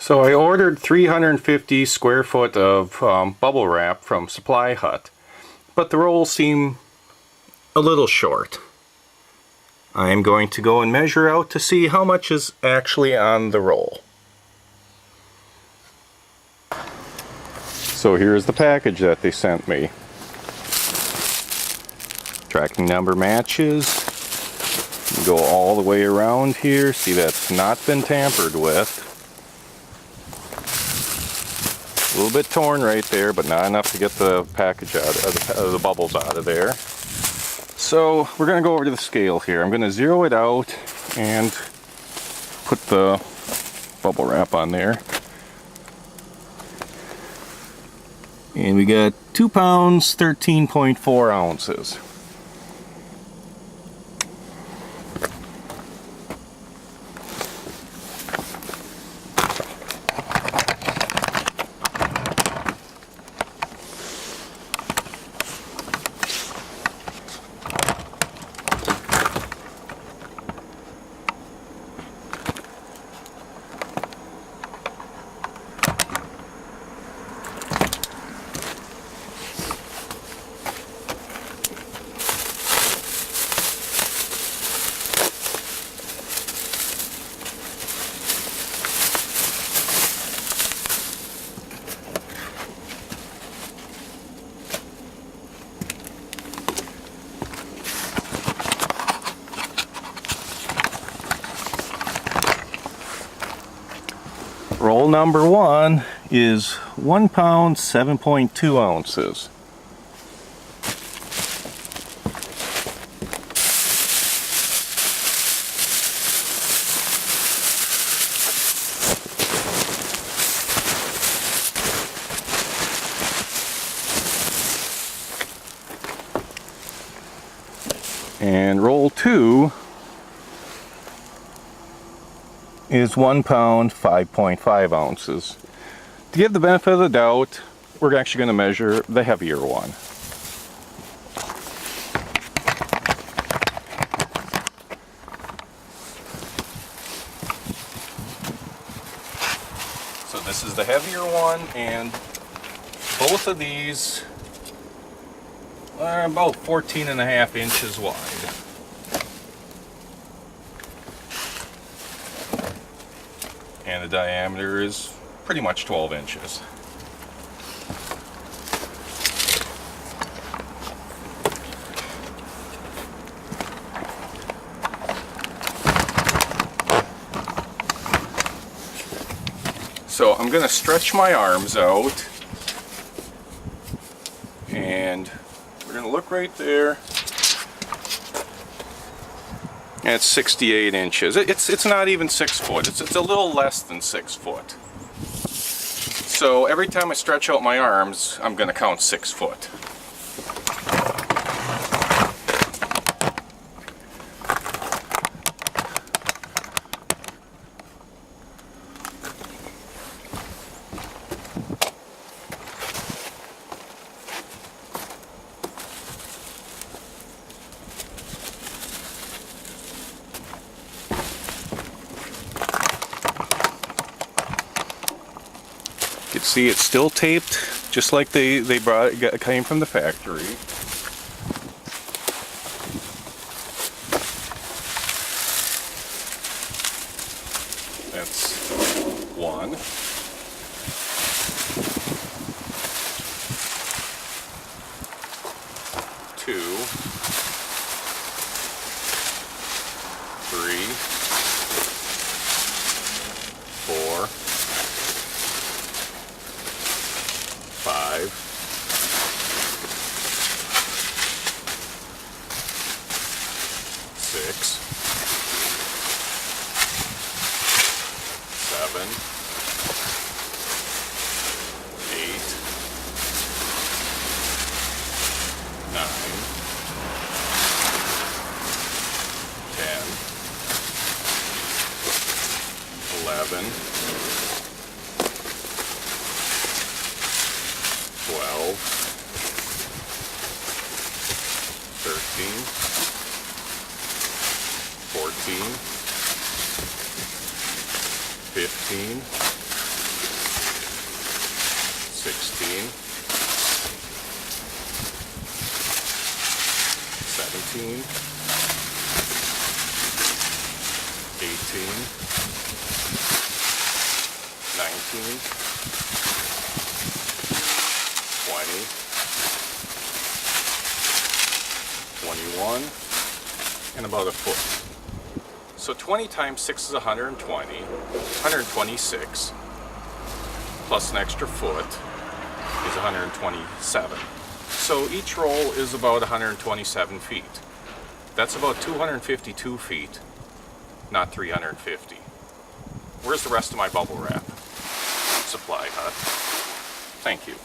So I ordered 350 square foot of bubble wrap from SupplyHut, but the rolls seem a little short. I am going to go and measure out to see how much is actually on the roll. So here's the package that they sent me. Tracking number matches. Go all the way around here. See, that's not been tampered with. A little bit torn right there, but not enough to get the package out of the bubbles out of there. So we're going to go over to the scale here. I'm going to zero it out and put the bubble wrap on there. And we got 2 pounds, 13.4 ounces. Roll number 1 is 1 pound, 7.2 ounces. And roll 2 is 1 pound, 5.5 ounces. To give the benefit of the doubt, we're actually going to measure the heavier one. So this is the heavier one, and both of these are about 14.5 inches wide. And the diameter is pretty much 12 inches. So I'm going to stretch my arms out, and we're going to look right there. And it's 68 inches. It's not even 6 foot. It's a little less than 6 foot. So every time I stretch out my arms, I'm going to count 6 foot. You can see it's still taped, just like came from the factory. That's 1. 2. 3. 4. 5, 6, 7, 8, 9, 10, 11, 12, 16, 17, 18, 19, 20, 21, and about a foot. So 20 times 6 is 120, 126, plus an extra foot is 127. So each roll is about 127 feet. That's about 252 feet, not 350. Where's the rest of my bubble wrap? Supply Hut. Thank you.